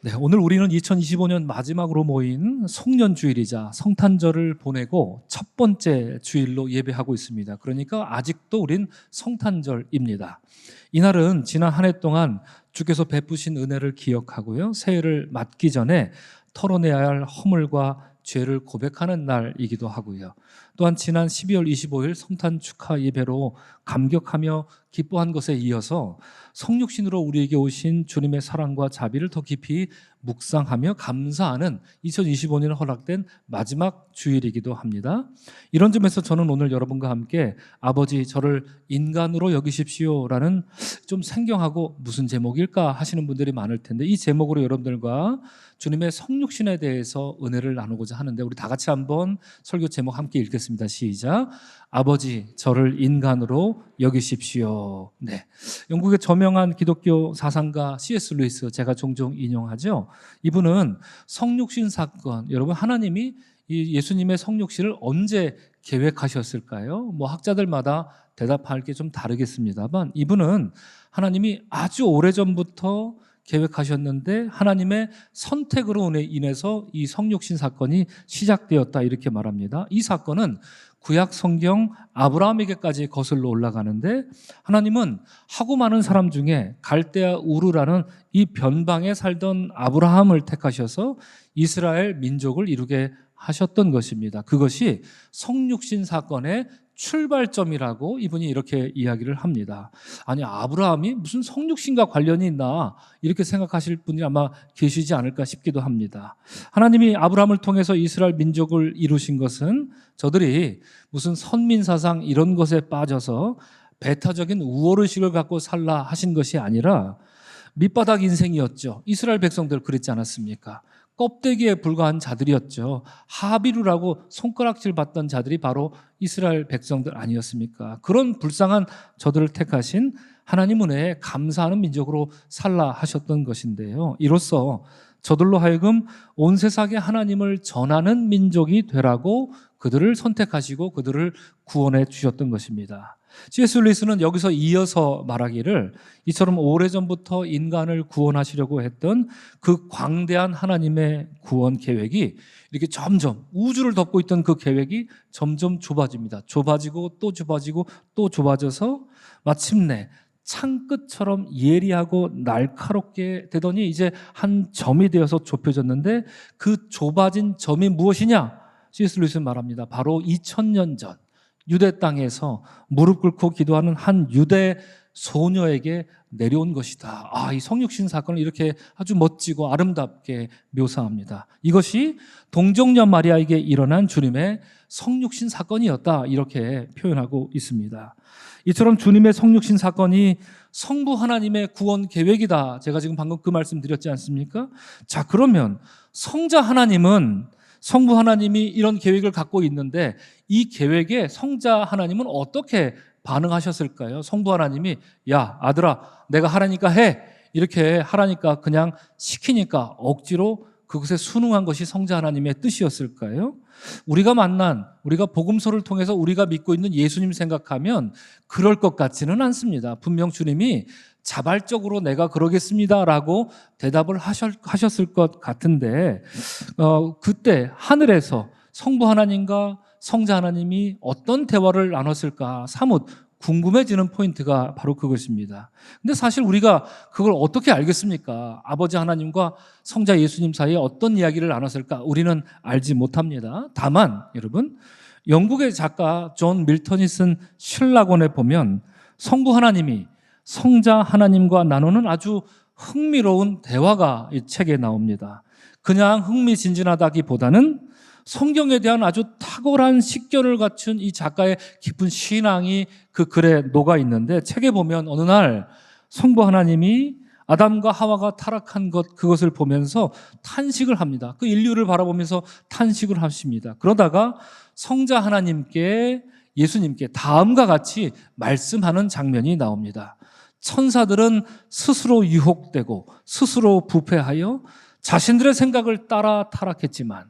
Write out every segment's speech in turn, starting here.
네, 오늘 우리는 2025년 마지막으로 모인 송년주일이자 성탄절을 보내고 첫 번째 주일로 예배하고 있습니다. 그러니까 아직도 우린 성탄절입니다. 이날은 지난 한 해 동안 주께서 베푸신 은혜를 기억하고요, 새해를 맞기 전에 털어내야 할 허물과 죄를 고백하는 날이기도 하고요. 또한 지난 12월 25일 성탄 축하 예배로 감격하며 기뻐한 것에 이어서 성육신으로 우리에게 오신 주님의 사랑과 자비를 더 깊이 묵상하며 감사하는 2025년에 허락된 마지막 주일이기도 합니다. 이런 점에서 저는 오늘 여러분과 함께 아버지 저를 인간으로 여기십시오라는 좀 생경하고 무슨 제목일까 하시는 분들이 많을 텐데, 이 제목으로 여러분들과 주님의 성육신에 대해서 은혜를 나누고자 하는데, 우리 다 같이 한번 설교 제목 함께 읽겠습니다. 시작. 아버지 저를 인간으로 여기십시오. 네, 영국의 저명한 기독교 사상가 C.S. 루이스, 제가 종종 인용하죠. 이분은 성육신 사건, 여러분 하나님이 이 예수님의 성육신을 언제 계획하셨을까요? 뭐 학자들마다 대답할 게 좀 다르겠습니다만, 이분은 하나님이 아주 오래전부터 계획하셨는데 하나님의 선택으로 인해서 이 성육신 사건이 시작되었다, 이렇게 말합니다. 이 사건은 구약 성경 아브라함에게까지 거슬러 올라가는데, 하나님은 하고 많은 사람 중에 갈대아 우르라는 이 변방에 살던 아브라함을 택하셔서 이스라엘 민족을 이루게 하셨던 것입니다. 그것이 성육신 사건의 출발점이라고 이분이 이렇게 이야기를 합니다. 아니, 아브라함이 무슨 성육신과 관련이 있나 이렇게 생각하실 분이 아마 계시지 않을까 싶기도 합니다. 하나님이 아브라함을 통해서 이스라엘 민족을 이루신 것은 저들이 무슨 선민사상 이런 것에 빠져서 배타적인 우월의식을 갖고 살라 하신 것이 아니라 밑바닥 인생이었죠. 이스라엘 백성들 그랬지 않았습니까? 껍데기에 불과한 자들이었죠. 하비루라고 손가락질 받던 자들이 바로 이스라엘 백성들 아니었습니까? 그런 불쌍한 저들을 택하신 하나님 은혜에 감사하는 민족으로 살라 하셨던 것인데요, 이로써 저들로 하여금 온 세상에 하나님을 전하는 민족이 되라고 그들을 선택하시고 그들을 구원해 주셨던 것입니다. C.S. 루이스는 여기서 이어서 말하기를, 이처럼 오래전부터 인간을 구원하시려고 했던 그 광대한 하나님의 구원 계획이 이렇게 점점 우주를 덮고 있던 그 계획이 점점 좁아집니다. 좁아지고 또 좁아지고 또 좁아져서 마침내 창끝처럼 예리하고 날카롭게 되더니 이제 한 점이 되어서 좁혀졌는데, 그 좁아진 점이 무엇이냐? C.S. 루이스는 말합니다. 바로 2000년 전 유대 땅에서 무릎 꿇고 기도하는 한 유대 소녀에게 내려온 것이다. 이 성육신 사건을 이렇게 아주 멋지고 아름답게 묘사합니다. 이것이 동정녀 마리아에게 일어난 주님의 성육신 사건이었다, 이렇게 표현하고 있습니다. 이처럼 주님의 성육신 사건이 성부 하나님의 구원 계획이다, 제가 지금 방금 그 말씀 드렸지 않습니까? 자, 그러면 성자 하나님은, 성부 하나님이 이런 계획을 갖고 있는데 이 계획에 성자 하나님은 어떻게 반응하셨을까요? 성부 하나님이 야 아들아 내가 하라니까 해, 이렇게 하라니까 그냥 시키니까 억지로 그것에 순응한 것이 성자 하나님의 뜻이었을까요? 우리가 복음서를 통해서 우리가 믿고 있는 예수님 생각하면 그럴 것 같지는 않습니다. 분명 주님이 자발적으로 내가 그러겠습니다라고 대답을 하셨을 것 같은데, 그때 하늘에서 성부 하나님과 성자 하나님이 어떤 대화를 나눴을까 사뭇 궁금해지는 포인트가 바로 그것입니다. 근데 사실 우리가 그걸 어떻게 알겠습니까? 아버지 하나님과 성자 예수님 사이에 어떤 이야기를 나눴을까? 우리는 알지 못합니다. 다만 여러분, 영국의 작가 존 밀턴이 쓴 신라권에 보면 성부 하나님이 성자 하나님과 나누는 아주 흥미로운 대화가 이 책에 나옵니다. 그냥 흥미진진하다기보다는 성경에 대한 아주 탁월한 식견을 갖춘 이 작가의 깊은 신앙이 그 글에 녹아 있는데, 책에 보면 어느 날 성부 하나님이 아담과 하와가 타락한 그것을 보면서 탄식을 합니다. 그 인류를 바라보면서 탄식을 하십니다. 그러다가 성자 하나님께, 예수님께 다음과 같이 말씀하는 장면이 나옵니다. 천사들은 스스로 유혹되고 스스로 부패하여 자신들의 생각을 따라 타락했지만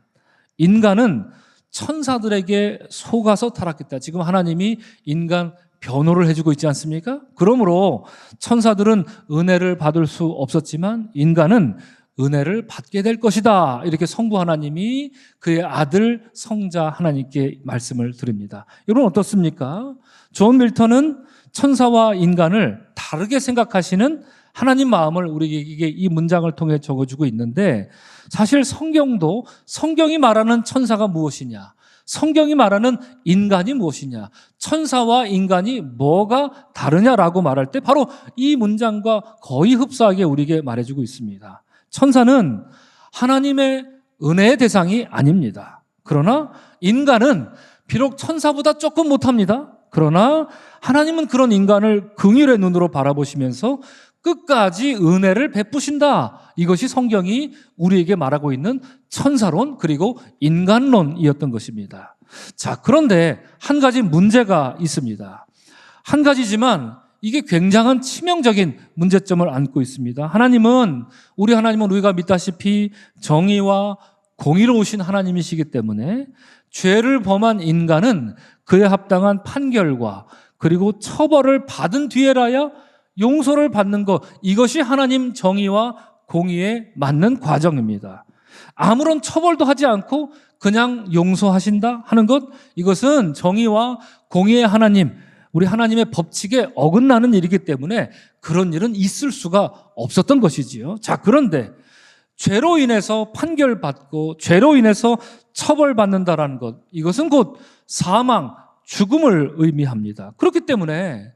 인간은 천사들에게 속아서 타락했다. 지금 하나님이 인간 변호를 해주고 있지 않습니까? 그러므로 천사들은 은혜를 받을 수 없었지만 인간은 은혜를 받게 될 것이다. 이렇게 성부 하나님이 그의 아들 성자 하나님께 말씀을 드립니다. 여러분 어떻습니까? 존 밀턴은 천사와 인간을 다르게 생각하시는 하나님 마음을 우리에게 이 문장을 통해 적어주고 있는데, 사실 성경도 성경이 말하는 천사가 무엇이냐, 성경이 말하는 인간이 무엇이냐, 천사와 인간이 뭐가 다르냐라고 말할 때 바로 이 문장과 거의 흡사하게 우리에게 말해주고 있습니다. 천사는 하나님의 은혜의 대상이 아닙니다. 그러나 인간은 비록 천사보다 조금 못합니다. 그러나 하나님은 그런 인간을 긍휼의 눈으로 바라보시면서 끝까지 은혜를 베푸신다. 이것이 성경이 우리에게 말하고 있는 천사론 그리고 인간론이었던 것입니다. 자, 그런데 한 가지 문제가 있습니다. 한 가지지만 이게 굉장한 치명적인 문제점을 안고 있습니다. 우리 하나님은 우리가 믿다시피 정의와 공의로우신 하나님이시기 때문에 죄를 범한 인간은 그에 합당한 판결과 그리고 처벌을 받은 뒤에라야 용서를 받는 것, 이것이 하나님 정의와 공의에 맞는 과정입니다. 아무런 처벌도 하지 않고 그냥 용서하신다 하는 것, 이것은 정의와 공의의 하나님, 우리 하나님의 법칙에 어긋나는 일이기 때문에 그런 일은 있을 수가 없었던 것이지요. 자, 그런데 죄로 인해서 판결받고 죄로 인해서 처벌받는다라는 것, 이것은 곧 사망, 죽음을 의미합니다. 그렇기 때문에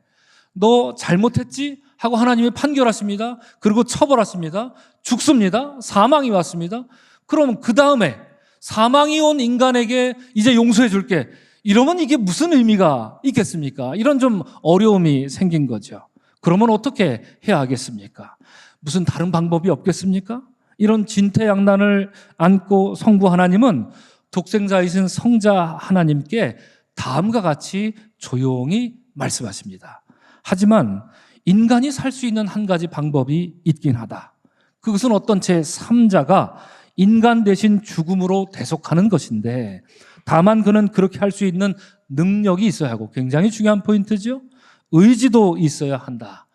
너 잘못했지? 하고 하나님이 판결하십니다. 그리고 처벌하십니다. 죽습니다. 사망이 왔습니다. 그럼 그 다음에 사망이 온 인간에게 이제 용서해 줄게, 이러면 이게 무슨 의미가 있겠습니까? 이런 좀 어려움이 생긴 거죠. 그러면 어떻게 해야 하겠습니까? 무슨 다른 방법이 없겠습니까? 이런 진퇴양난을 안고 성부 하나님은 독생자이신 성자 하나님께 다음과 같이 조용히 말씀하십니다. 하지만 인간이 살 수 있는 한 가지 방법이 있긴 하다. 그것은 어떤 제3자가 인간 대신 죽음으로 대속하는 것인데, 다만 그는 그렇게 할 수 있는 능력이 있어야 하고, 굉장히 중요한 포인트죠. 의지도 있어야 한다.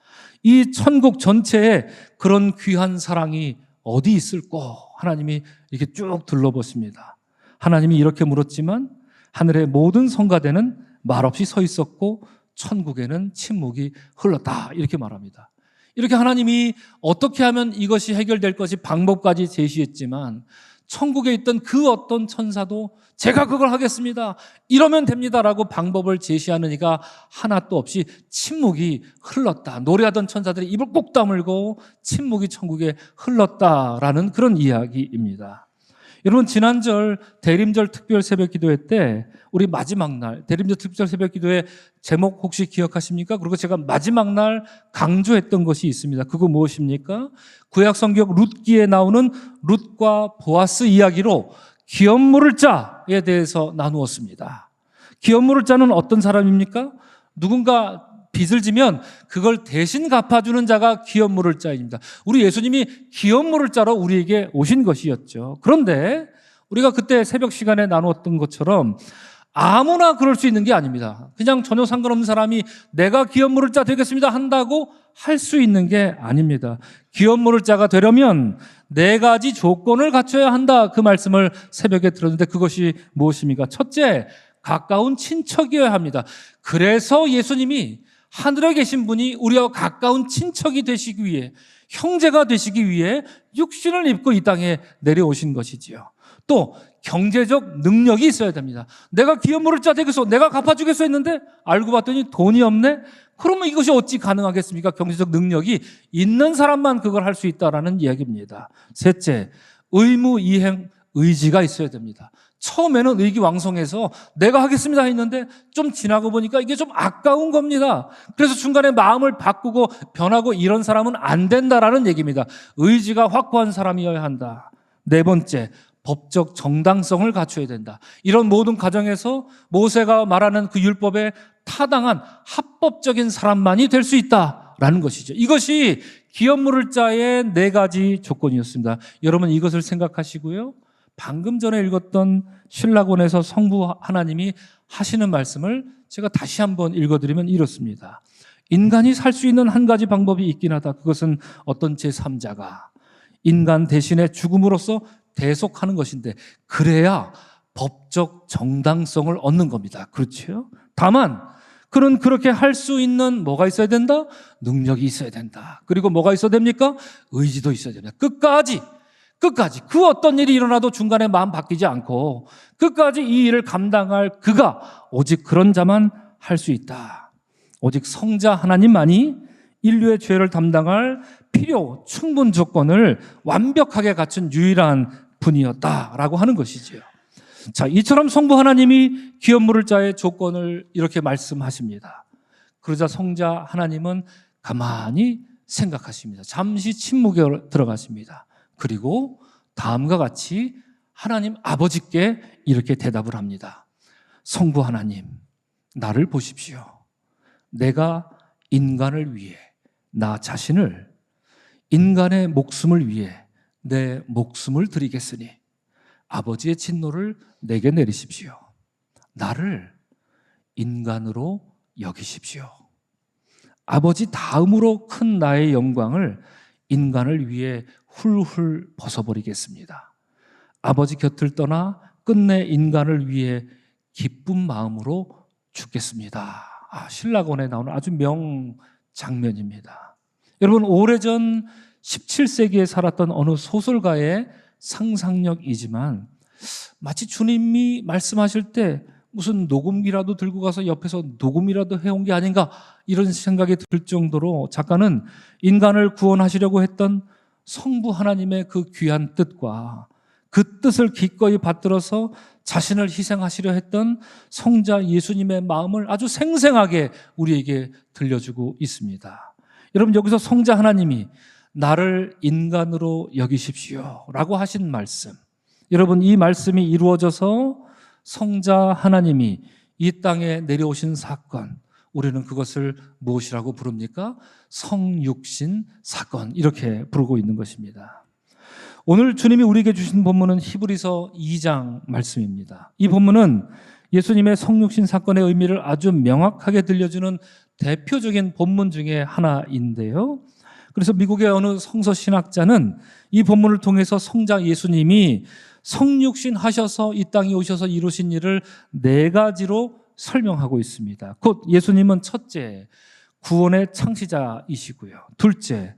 이 천국 전체에 그런 귀한 사랑이 어디 있을꼬? 하나님이 이렇게 쭉 둘러보십니다. 하나님이 이렇게 물었지만 하늘의 모든 성가대는 말없이 서 있었고 천국에는 침묵이 흘렀다. 이렇게 말합니다. 이렇게 하나님이 어떻게 하면 이것이 해결될 것이 방법까지 제시했지만 천국에 있던 그 어떤 천사도 제가 그걸 하겠습니다, 이러면 됩니다라고 방법을 제시하는 이가 하나도 없이 침묵이 흘렀다. 노래하던 천사들이 입을 꼭 다물고 침묵이 천국에 흘렀다라는 그런 이야기입니다. 여러분, 지난절 대림절 특별 새벽 기도회 때 우리 마지막 날 대림절 특별 새벽 기도회 제목 혹시 기억하십니까? 그리고 제가 마지막 날 강조했던 것이 있습니다. 그거 무엇입니까? 구약 성경 룻기에 나오는 룻과 보아스 이야기로 기업 물을 자에 대해서 나누었습니다. 기업 물을 자는 어떤 사람입니까? 누군가 빚을 지면 그걸 대신 갚아주는 자가 기업 물을 자입니다. 우리 예수님이 기업 물을 자로 우리에게 오신 것이었죠. 그런데 우리가 그때 새벽 시간에 나누었던 것처럼 아무나 그럴 수 있는 게 아닙니다. 그냥 전혀 상관없는 사람이 내가 기업 물을 자 되겠습니다 한다고 할 수 있는 게 아닙니다. 기업 물을 자가 되려면 4가지 조건을 갖춰야 한다, 그 말씀을 새벽에 들었는데 그것이 무엇입니까? 첫째, 가까운 친척이어야 합니다. 그래서 예수님이 하늘에 계신 분이 우리와 가까운 친척이 되시기 위해, 형제가 되시기 위해 육신을 입고 이 땅에 내려오신 것이지요. 또 경제적 능력이 있어야 됩니다. 내가 기업 물을 자 되겠어, 내가 갚아주겠어 했는데 알고 봤더니 돈이 없네? 그러면 이것이 어찌 가능하겠습니까? 경제적 능력이 있는 사람만 그걸 할 수 있다라는 이야기입니다. 셋째, 의무 이행 의지가 있어야 됩니다. 처음에는 의기왕성해서 내가 하겠습니다 했는데 좀 지나고 보니까 이게 좀 아까운 겁니다. 그래서 중간에 마음을 바꾸고 변하고 이런 사람은 안 된다라는 얘기입니다. 의지가 확고한 사람이어야 한다. 네 번째, 법적 정당성을 갖춰야 된다. 이런 모든 과정에서 모세가 말하는 그 율법에 타당한 합법적인 사람만이 될 수 있다라는 것이죠. 이것이 기업 물을 자의 4가지 조건이었습니다. 여러분 이것을 생각하시고요, 방금 전에 읽었던 신라곤에서 성부 하나님이 하시는 말씀을 제가 다시 한번 읽어드리면 이렇습니다. 인간이 살 수 있는 한 가지 방법이 있긴 하다. 그것은 어떤 제3자가 인간 대신에 죽음으로써 대속하는 것인데 그래야 법적 정당성을 얻는 겁니다. 그렇죠? 다만 그는 그렇게 할 수 있는 뭐가 있어야 된다? 능력이 있어야 된다. 그리고 뭐가 있어야 됩니까? 의지도 있어야 됩니다. 끝까지 그 어떤 일이 일어나도 중간에 마음 바뀌지 않고 끝까지 이 일을 감당할 그가 오직 그런 자만 할 수 있다. 오직 성자 하나님만이 인류의 죄를 담당할 필요, 충분 조건을 완벽하게 갖춘 유일한 분이었다라고 하는 것이지요. 자, 이처럼 성부 하나님이 기업 물을 자의 조건을 이렇게 말씀하십니다. 그러자 성자 하나님은 가만히 생각하십니다. 잠시 침묵에 들어가십니다. 그리고 다음과 같이 하나님 아버지께 이렇게 대답을 합니다. 성부 하나님, 나를 보십시오. 내가 인간을 위해 나 자신을, 인간의 목숨을 위해 내 목숨을 드리겠으니 아버지의 진노를 내게 내리십시오. 나를 인간으로 여기십시오. 아버지 다음으로 큰 나의 영광을 인간을 위해 훌훌 벗어버리겠습니다. 아버지 곁을 떠나 끝내 인간을 위해 기쁜 마음으로 죽겠습니다. 신라권에 나오는 아주 명장면입니다. 여러분, 오래전 17세기에 살았던 어느 소설가의 상상력이지만 마치 주님이 말씀하실 때 무슨 녹음기라도 들고 가서 옆에서 녹음이라도 해온 게 아닌가 이런 생각이 들 정도로 작가는 인간을 구원하시려고 했던 성부 하나님의 그 귀한 뜻과 그 뜻을 기꺼이 받들어서 자신을 희생하시려 했던 성자 예수님의 마음을 아주 생생하게 우리에게 들려주고 있습니다. 여러분, 여기서 성자 하나님이 나를 인간으로 여기십시오 라고 하신 말씀, 여러분, 이 말씀이 이루어져서 성자 하나님이 이 땅에 내려오신 사건, 우리는 그것을 무엇이라고 부릅니까? 성육신 사건, 이렇게 부르고 있는 것입니다. 오늘 주님이 우리에게 주신 본문은 히브리서 2장 말씀입니다. 이 본문은 예수님의 성육신 사건의 의미를 아주 명확하게 들려주는 대표적인 본문 중에 하나인데요. 그래서 미국의 어느 성서 신학자는 이 본문을 통해서 성자 예수님이 성육신 하셔서 이 땅에 오셔서 이루신 일을 4가지로 설명하고 있습니다. 곧 예수님은 첫째, 구원의 창시자이시고요. 둘째,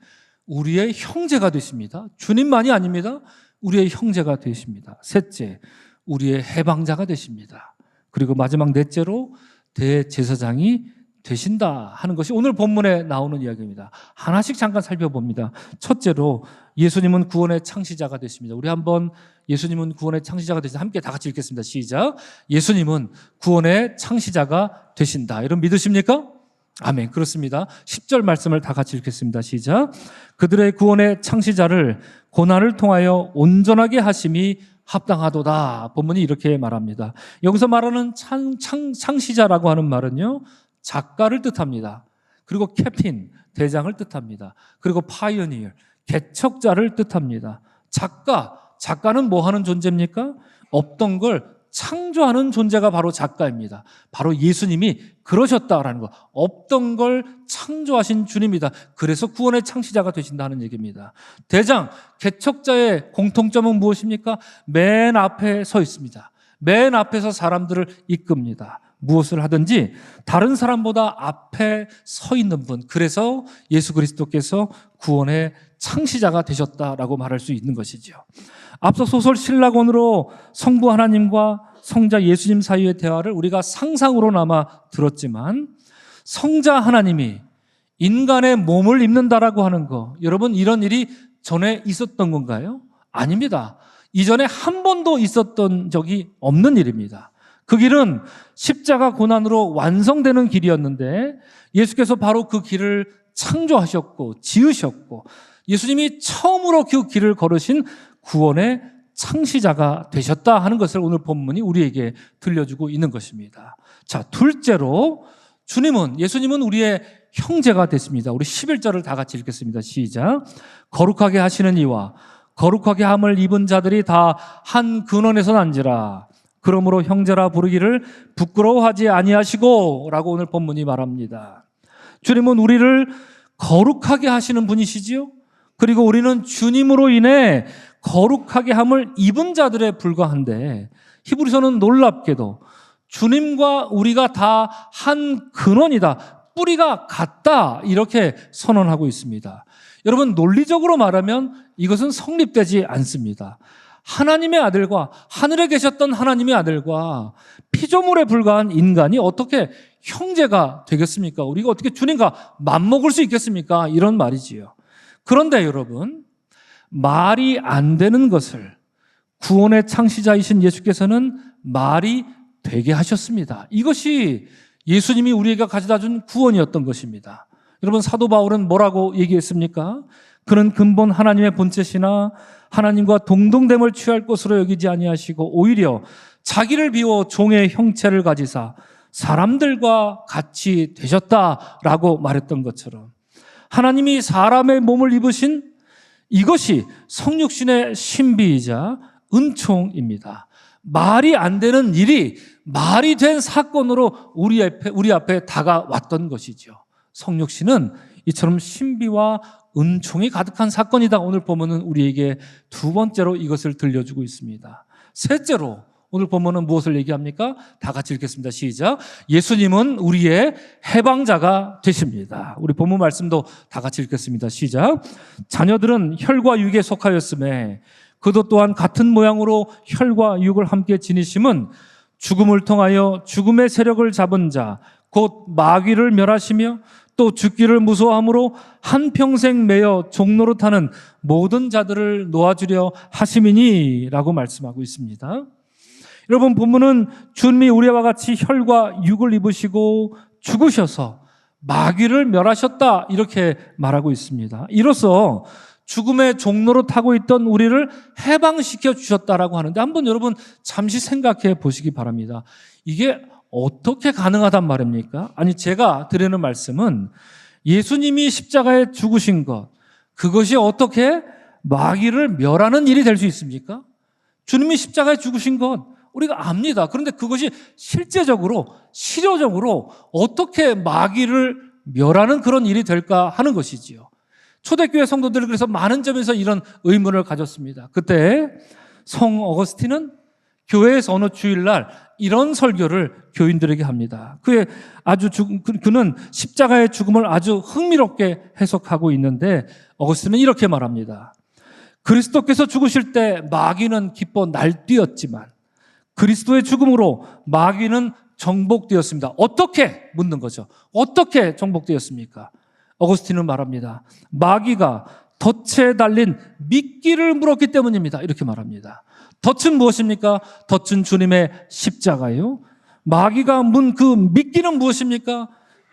우리의 형제가 되십니다. 주님만이 아닙니다. 우리의 형제가 되십니다. 셋째, 우리의 해방자가 되십니다. 그리고 마지막 넷째로 대제사장이 되신다 하는 것이 오늘 본문에 나오는 이야기입니다. 하나씩 잠깐 살펴봅니다. 첫째로 예수님은 구원의 창시자가 되십니다. 우리 한번 예수님은 구원의 창시자가 되신다 함께 다 같이 읽겠습니다. 시작. 예수님은 구원의 창시자가 되신다. 여러분 믿으십니까? 아멘. 그렇습니다. 10절 말씀을 다 같이 읽겠습니다. 시작. 그들의 구원의 창시자를 고난을 통하여 온전하게 하심이 합당하도다. 본문이 이렇게 말합니다. 여기서 말하는 창시자라고 하는 말은요, 작가를 뜻합니다. 그리고 캡틴, 대장을 뜻합니다. 그리고 파이어니어, 개척자를 뜻합니다. 작가는 뭐 하는 존재입니까? 없던 걸 창조하는 존재가 바로 작가입니다. 바로 예수님이 그러셨다라는 거. 없던 걸 창조하신 주님이다. 그래서 구원의 창시자가 되신다는 얘기입니다. 대장, 개척자의 공통점은 무엇입니까? 맨 앞에 서 있습니다. 맨 앞에서 사람들을 이끕니다. 무엇을 하든지 다른 사람보다 앞에 서 있는 분. 그래서 예수 그리스도께서 구원의 창시자가 되셨다라고 말할 수 있는 것이죠. 앞서 소설 신라권으로 성부 하나님과 성자 예수님 사이의 대화를 우리가 상상으로나마 들었지만 성자 하나님이 인간의 몸을 입는다라고 하는 거, 여러분 이런 일이 전에 있었던 건가요? 아닙니다. 이전에 한 번도 있었던 적이 없는 일입니다. 그 길은 십자가 고난으로 완성되는 길이었는데 예수께서 바로 그 길을 창조하셨고 지으셨고 예수님이 처음으로 그 길을 걸으신 구원의 창시자가 되셨다 하는 것을 오늘 본문이 우리에게 들려주고 있는 것입니다. 자, 둘째로 예수님은 우리의 형제가 됐습니다. 우리 11절을 다 같이 읽겠습니다. 시작. 거룩하게 하시는 이와 거룩하게 함을 입은 자들이 다 한 근원에서 난지라. 그러므로 형제라 부르기를 부끄러워하지 아니하시고 라고 오늘 본문이 말합니다. 주님은 우리를 거룩하게 하시는 분이시지요. 그리고 우리는 주님으로 인해 거룩하게 함을 입은 자들에 불과한데 히브리서는 놀랍게도 주님과 우리가 다 한 근원이다, 뿌리가 같다, 이렇게 선언하고 있습니다. 여러분, 논리적으로 말하면 이것은 성립되지 않습니다. 하나님의 아들과 하늘에 계셨던 하나님의 아들과 피조물에 불과한 인간이 어떻게 형제가 되겠습니까? 우리가 어떻게 주님과 맞먹을 수 있겠습니까? 이런 말이지요. 그런데 여러분, 말이 안 되는 것을 구원의 창시자이신 예수께서는 말이 되게 하셨습니다. 이것이 예수님이 우리에게 가져다 준 구원이었던 것입니다. 여러분, 사도 바울은 뭐라고 얘기했습니까? 그는 근본 하나님의 본체시나 하나님과 동등됨을 취할 것으로 여기지 아니하시고 오히려 자기를 비워 종의 형체를 가지사 사람들과 같이 되셨다라고 말했던 것처럼 하나님이 사람의 몸을 입으신 이것이 성육신의 신비이자 은총입니다. 말이 안 되는 일이 말이 된 사건으로 우리 앞에 다가왔던 것이죠. 성육신은 이처럼 신비와 은총이 가득한 사건이다. 오늘 본문은 우리에게 두 번째로 이것을 들려주고 있습니다. 셋째로 오늘 본문은 무엇을 얘기합니까? 다 같이 읽겠습니다. 시작. 예수님은 우리의 해방자가 되십니다. 우리 본문 말씀도 다 같이 읽겠습니다. 시작. 자녀들은 혈과 육에 속하였음에 그도 또한 같은 모양으로 혈과 육을 함께 지니심은 죽음을 통하여 죽음의 세력을 잡은 자 곧 마귀를 멸하시며 또 죽기를 무서워함으로 한평생 매여 종로로 타는 모든 자들을 놓아주려 하심이니 라고 말씀하고 있습니다. 여러분, 본문은 주님이 우리와 같이 혈과 육을 입으시고 죽으셔서 마귀를 멸하셨다 이렇게 말하고 있습니다. 이로써 죽음의 종로로 타고 있던 우리를 해방시켜 주셨다라고 하는데 한번 여러분 잠시 생각해 보시기 바랍니다. 이게 어떻게 가능하단 말입니까? 아니, 제가 드리는 말씀은 예수님이 십자가에 죽으신 것, 그것이 어떻게 마귀를 멸하는 일이 될 수 있습니까? 주님이 십자가에 죽으신 것 우리가 압니다. 그런데 그것이 실제적으로 실효적으로 어떻게 마귀를 멸하는 그런 일이 될까 하는 것이지요. 초대교회 성도들은 그래서 많은 점에서 이런 의문을 가졌습니다. 그때 성 어거스틴은 교회에서 어느 주일날 이런 설교를 교인들에게 합니다. 그는 십자가의 죽음을 아주 흥미롭게 해석하고 있는데 어거스틴은 이렇게 말합니다. 그리스도께서 죽으실 때 마귀는 기뻐 날뛰었지만 그리스도의 죽음으로 마귀는 정복되었습니다. 어떻게? 묻는 거죠. 어떻게 정복되었습니까? 어거스틴은 말합니다. 마귀가 덫에 달린 미끼를 물었기 때문입니다. 이렇게 말합니다. 덫은 무엇입니까? 덫은 주님의 십자가요. 마귀가 문 그 미끼는 무엇입니까?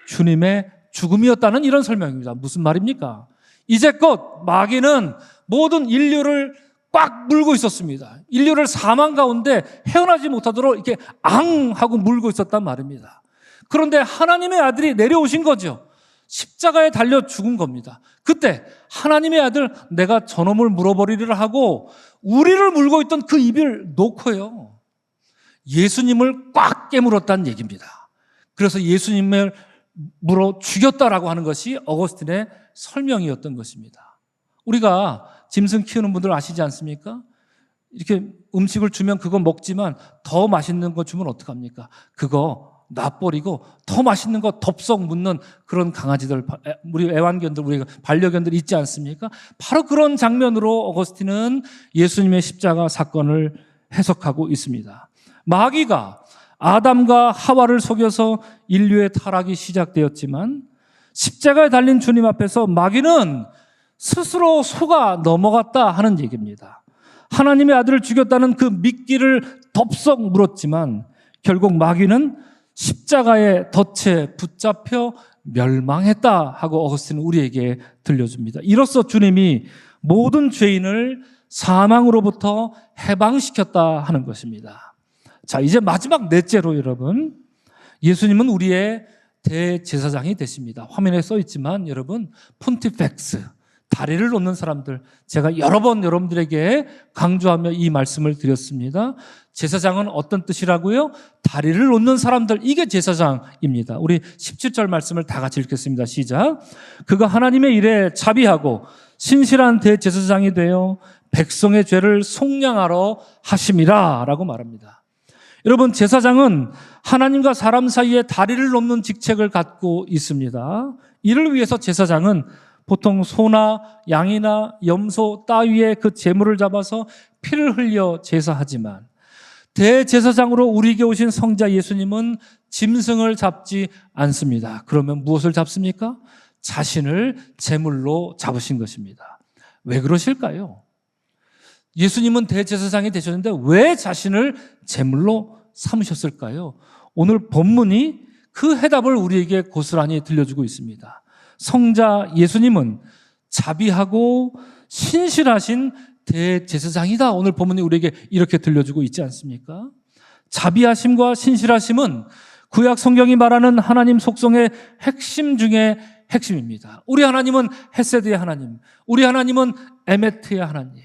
주님의 죽음이었다는 이런 설명입니다. 무슨 말입니까? 이제껏 마귀는 모든 인류를 꽉 물고 있었습니다. 인류를 사망 가운데 헤어나지 못하도록 이렇게 하고 물고 있었단 말입니다. 그런데 하나님의 아들이 내려오신 거죠. 십자가에 달려 죽은 겁니다. 그때 하나님의 아들 내가 저놈을 물어버리리라 하고 우리를 물고 있던 그 입을 놓고요. 예수님을 꽉 깨물었다는 얘기입니다. 그래서 예수님을 물어 죽였다라고 하는 것이 어거스틴의 설명이었던 것입니다. 우리가 짐승 키우는 분들 아시지 않습니까? 이렇게 음식을 주면 그거 먹지만 더 맛있는 거 주면 어떡합니까? 그거 놔버리고 더 맛있는 거 덥석 묻는 그런 강아지들, 우리 애완견들, 우리 반려견들 있지 않습니까? 바로 그런 장면으로 어거스틴은 예수님의 십자가 사건을 해석하고 있습니다. 마귀가 아담과 하와를 속여서 인류의 타락이 시작되었지만 십자가에 달린 주님 앞에서 마귀는 스스로 속아 넘어갔다 하는 얘기입니다. 하나님의 아들을 죽였다는 그 미끼를 덥석 물었지만 결국 마귀는 십자가의 덫에 붙잡혀 멸망했다 하고 어거스틴은 우리에게 들려줍니다. 이로써 주님이 모든 죄인을 사망으로부터 해방시켰다 하는 것입니다. 자, 이제 마지막 넷째로 여러분, 예수님은 우리의 대제사장이 되십니다. 화면에 써 있지만 여러분, 폰티펙스, 다리를 놓는 사람들, 제가 여러 번 여러분들에게 강조하며 이 말씀을 드렸습니다. 제사장은 어떤 뜻이라고요? 다리를 놓는 사람들, 이게 제사장입니다. 우리 17절 말씀을 다 같이 읽겠습니다. 시작. 그가 하나님의 일에 자비하고 신실한 대제사장이 되어 백성의 죄를 속량하러 하심이라 라고 말합니다. 여러분, 제사장은 하나님과 사람 사이에 다리를 놓는 직책을 갖고 있습니다. 이를 위해서 제사장은 보통 소나 양이나 염소 따위의 그 제물을 잡아서 피를 흘려 제사하지만 대제사장으로 우리에게 오신 성자 예수님은 짐승을 잡지 않습니다. 그러면 무엇을 잡습니까? 자신을 제물로 잡으신 것입니다. 왜 그러실까요? 예수님은 대제사장이 되셨는데 왜 자신을 제물로 삼으셨을까요? 오늘 본문이 그 해답을 우리에게 고스란히 들려주고 있습니다. 성자 예수님은 자비하고 신실하신 대제사장이다. 오늘 본문이 우리에게 이렇게 들려주고 있지 않습니까? 자비하심과 신실하심은 구약 성경이 말하는 하나님 속성의 핵심 중에 핵심입니다. 우리 하나님은 헤세드의 하나님, 우리 하나님은 에메트의 하나님.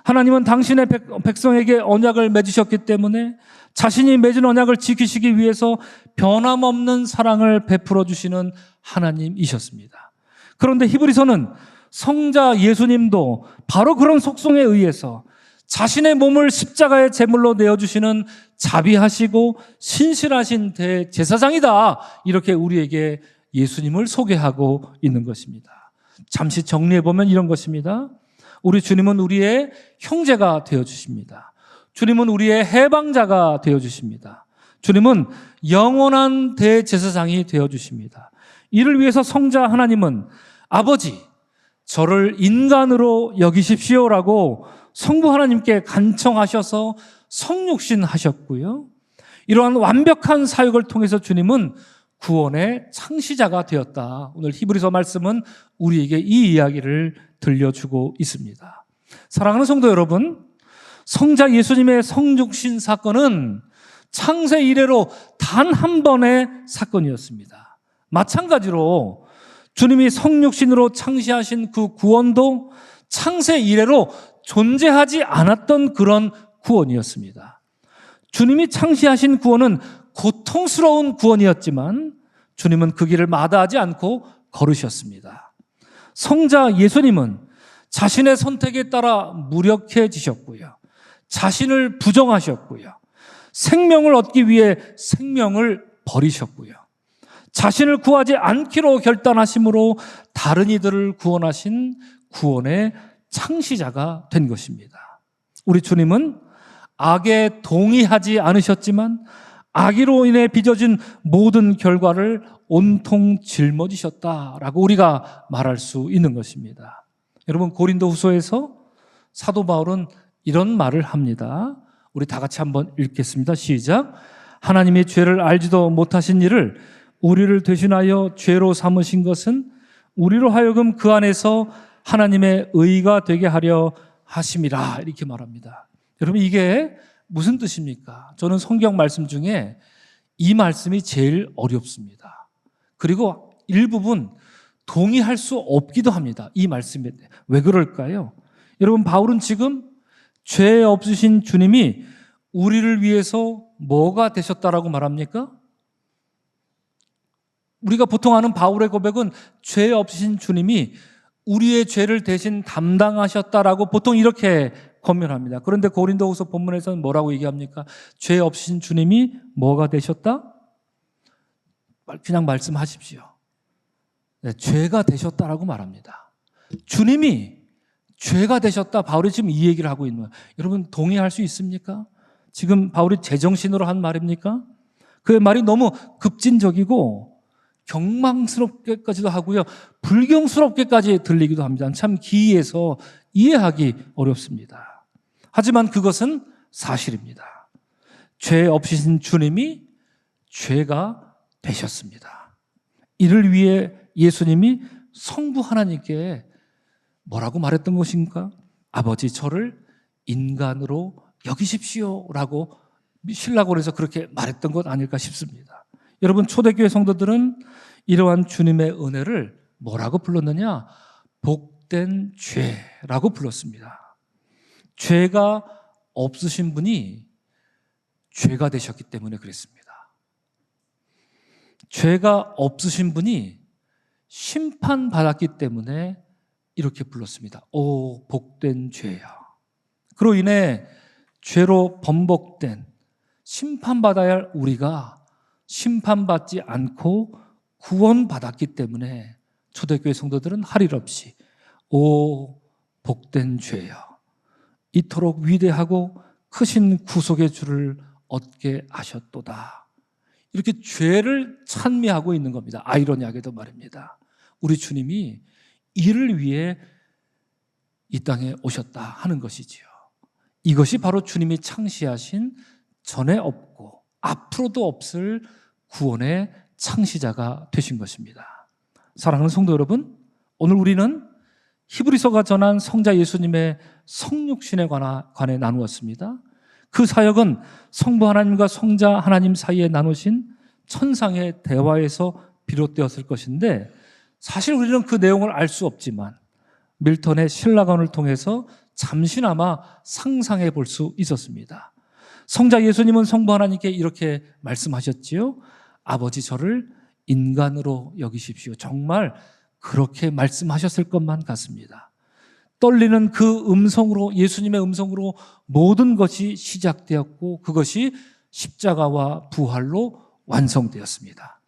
하나님은 당신의 백성에게 언약을 맺으셨기 때문에 자신이 맺은 언약을 지키시기 위해서 변함없는 사랑을 베풀어 주시는 하나님이셨습니다. 그런데 히브리서는 성자 예수님도 바로 그런 속성에 의해서 자신의 몸을 십자가의 제물로 내어주시는 자비하시고 신실하신 대제사장이다. 이렇게 우리에게 예수님을 소개하고 있는 것입니다. 잠시 정리해보면 이런 것입니다. 우리 주님은 우리의 형제가 되어주십니다. 주님은 우리의 해방자가 되어주십니다. 주님은 영원한 대제사장이 되어주십니다. 이를 위해서 성자 하나님은 아버지, 저를 인간으로 여기십시오라고 성부 하나님께 간청하셔서 성육신 하셨고요. 이러한 완벽한 사역을 통해서 주님은 구원의 창시자가 되었다. 오늘 히브리서 말씀은 우리에게 이 이야기를 들려주고 있습니다. 사랑하는 성도 여러분, 성자 예수님의 성육신 사건은 창세 이래로 단 한 번의 사건이었습니다. 마찬가지로 주님이 성육신으로 창시하신 그 구원도 창세 이래로 존재하지 않았던 그런 구원이었습니다. 주님이 창시하신 구원은 고통스러운 구원이었지만 주님은 그 길을 마다하지 않고 걸으셨습니다. 성자 예수님은 자신의 선택에 따라 무력해지셨고요. 자신을 부정하셨고요. 생명을 얻기 위해 생명을 버리셨고요. 자신을 구하지 않기로 결단하심으로 다른 이들을 구원하신 구원의 창시자가 된 것입니다. 우리 주님은 악에 동의하지 않으셨지만 악의로 인해 빚어진 모든 결과를 온통 짊어지셨다라고 우리가 말할 수 있는 것입니다. 여러분, 고린도후서에서 사도 바울은 이런 말을 합니다. 우리 다 같이 한번 읽겠습니다. 시작. 하나님이 죄를 알지도 못하신 이를 우리를 대신하여 죄로 삼으신 것은 우리로 하여금 그 안에서 하나님의 의가 되게 하려 하심이라, 이렇게 말합니다. 여러분, 이게 무슨 뜻입니까? 저는 성경 말씀 중에 이 말씀이 제일 어렵습니다. 그리고 일부분 동의할 수 없기도 합니다. 이 말씀에. 왜 그럴까요? 여러분, 바울은 지금 죄 없으신 주님이 우리를 위해서 뭐가 되셨다라고 말합니까? 우리가 보통 아는 바울의 고백은 죄 없으신 주님이 우리의 죄를 대신 담당하셨다라고 보통 이렇게 권면합니다. 그런데 고린도후서 본문에서는 뭐라고 얘기합니까? 죄 없으신 주님이 뭐가 되셨다? 그냥 말씀하십시오. 네, 죄가 되셨다라고 말합니다. 주님이 죄가 되셨다. 바울이 지금 이 얘기를 하고 있는 거예요. 여러분, 동의할 수 있습니까? 지금 바울이 제정신으로 한 말입니까? 그의 말이 너무 급진적이고 경망스럽게까지도 하고요, 불경스럽게까지 들리기도 합니다. 참 기이해서 이해하기 어렵습니다. 하지만 그것은 사실입니다. 죄 없으신 주님이 죄가 되셨습니다. 이를 위해 예수님이 성부 하나님께 뭐라고 말했던 것인가? 아버지, 저를 인간으로 여기십시오라고 신라곤에서 그렇게 말했던 것 아닐까 싶습니다. 여러분, 초대교회 성도들은 이러한 주님의 은혜를 뭐라고 불렀느냐? 복된 죄라고 불렀습니다. 죄가 없으신 분이 죄가 되셨기 때문에 그랬습니다. 죄가 없으신 분이 심판받았기 때문에 이렇게 불렀습니다. 오 복된 죄야. 그로 인해 죄로 번복된 심판받아야 할 우리가 심판받지 않고 구원받았기 때문에 초대교회 성도들은 할 일 없이 오 복된 죄야, 이토록 위대하고 크신 구속의 주를 얻게 하셨도다, 이렇게 죄를 찬미하고 있는 겁니다. 아이러니하게도 말입니다. 우리 주님이 이를 위해 이 땅에 오셨다 하는 것이지요. 이것이 바로 주님이 창시하신 전에 없고 앞으로도 없을 구원의 창시자가 되신 것입니다. 사랑하는 성도 여러분, 오늘 우리는 히브리서가 전한 성자 예수님의 성육신에 관해 나누었습니다. 그 사역은 성부 하나님과 성자 하나님 사이에 나누신 천상의 대화에서 비롯되었을 것인데, 사실 우리는 그 내용을 알 수 없지만 밀턴의 신라관을 통해서 잠시나마 상상해 볼 수 있었습니다. 성자 예수님은 성부 하나님께 이렇게 말씀하셨지요. 아버지, 저를 인간으로 여기십시오. 정말 그렇게 말씀하셨을 것만 같습니다. 떨리는 그 음성으로, 예수님의 음성으로 모든 것이 시작되었고 그것이 십자가와 부활로 완성되었습니다.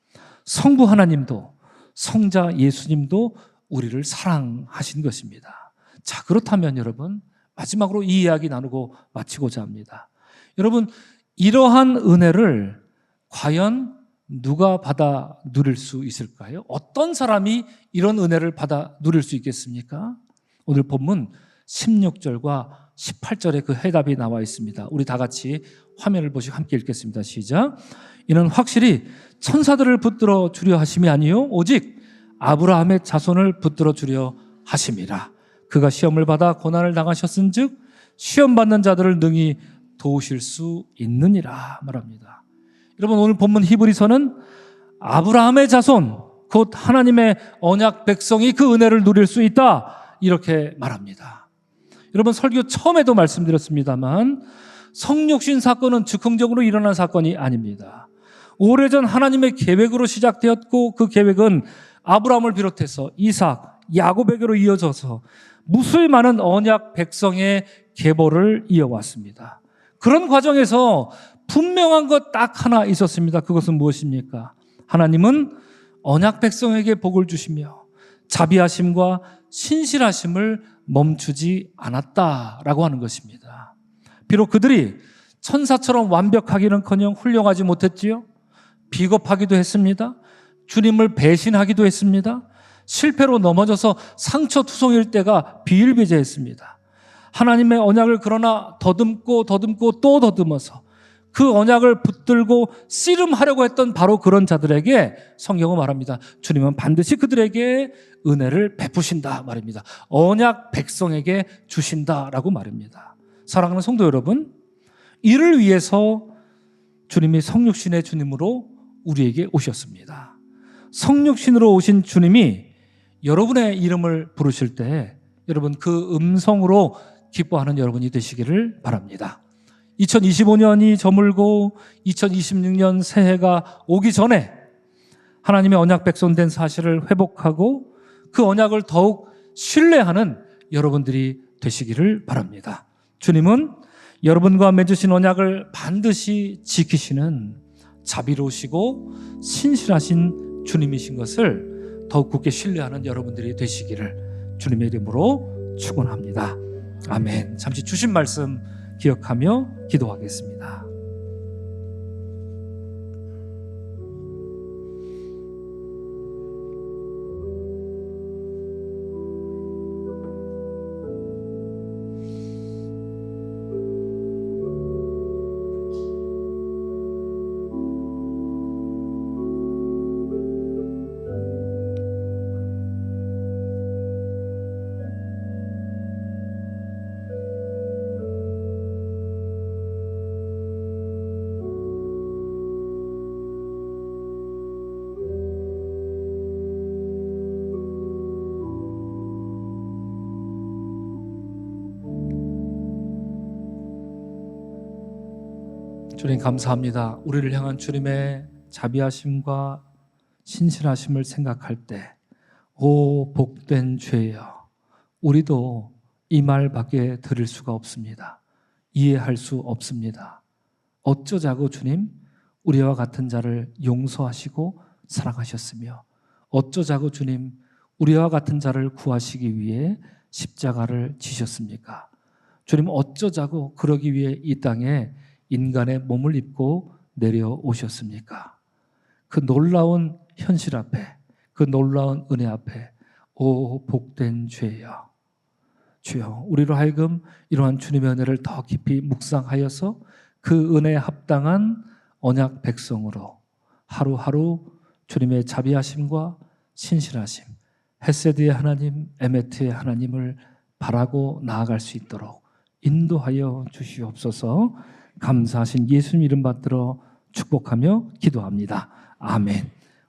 성부 하나님도 성자 예수님도 우리를 사랑하신 것입니다. 자, 그렇다면 여러분, 마지막으로 이 이야기 나누고 마치고자 합니다. 여러분, 이러한 은혜를 과연 누가 받아 누릴 수 있을까요? 어떤 사람이 이런 은혜를 받아 누릴 수 있겠습니까? 오늘 본문 16절과 18절에 그 해답이 나와 있습니다. 우리 다 같이 화면을 보시고 함께 읽겠습니다. 시작. 이는 확실히 천사들을 붙들어 주려 하심이 아니요 오직 아브라함의 자손을 붙들어 주려 하심이라. 그가 시험을 받아 고난을 당하셨은즉 시험 받는 자들을 능히 도우실 수 있느니라 말합니다. 여러분, 오늘 본문 히브리서는 아브라함의 자손, 곧 하나님의 언약 백성이 그 은혜를 누릴 수 있다, 이렇게 말합니다. 여러분, 설교 처음에도 말씀드렸습니다만 성육신 사건은 즉흥적으로 일어난 사건이 아닙니다. 오래전 하나님의 계획으로 시작되었고 그 계획은 아브라함을 비롯해서 이삭, 야곱에게로 이어져서 무수히 많은 언약 백성의 계보를 이어왔습니다. 그런 과정에서 분명한 것 딱 하나 있었습니다. 그것은 무엇입니까? 하나님은 언약 백성에게 복을 주시며 자비하심과 신실하심을 멈추지 않았다라고 하는 것입니다. 비록 그들이 천사처럼 완벽하기는커녕 훌륭하지 못했지요. 비겁하기도 했습니다. 주님을 배신하기도 했습니다. 실패로 넘어져서 상처투성일 때가 비일비재했습니다. 하나님의 언약을 그러나 더듬고 또 더듬어서 그 언약을 붙들고 씨름하려고 했던 바로 그런 자들에게 성경은 말합니다. 주님은 반드시 그들에게 은혜를 베푸신다 말입니다. 언약 백성에게 주신다라고 말입니다. 사랑하는 성도 여러분, 이를 위해서 주님이 성육신의 주님으로 우리에게 오셨습니다. 성육신으로 오신 주님이 여러분의 이름을 부르실 때 여러분 그 음성으로 기뻐하는 여러분이 되시기를 바랍니다. 2025년이 저물고 2026년 새해가 오기 전에 하나님의 언약 백성 된 사실을 회복하고 그 언약을 더욱 신뢰하는 여러분들이 되시기를 바랍니다. 주님은 여러분과 맺으신 언약을 반드시 지키시는 자비로우시고 신실하신 주님이신 것을 더욱 굳게 신뢰하는 여러분들이 되시기를 주님의 이름으로 축원합니다. 아멘. 잠시 주신 말씀 기억하며 기도하겠습니다. 주님 감사합니다. 우리를 향한 주님의 자비하심과 신실하심을 생각할 때 오 복된 죄여, 우리도 이 말밖에 들을 수가 없습니다. 이해할 수 없습니다. 어쩌자고 주님 우리와 같은 자를 용서하시고 사랑하셨으며, 어쩌자고 주님 우리와 같은 자를 구하시기 위해 십자가를 지셨습니까? 주님 어쩌자고 그러기 위해 이 땅에 인간의 몸을 입고 내려오셨습니까? 그 놀라운 현실 앞에, 그 놀라운 은혜 앞에 오 복된 죄여, 주여 우리로 하여금 이러한 주님의 은혜를 더 깊이 묵상하여서 그 은혜에 합당한 언약 백성으로 하루하루 주님의 자비하심과 신실하심, 헤세드의 하나님, 에메트의 하나님을 바라고 나아갈 수 있도록 인도하여 주시옵소서. 감사하신 예수님 이름 받들어 축복하며 기도합니다. 아멘.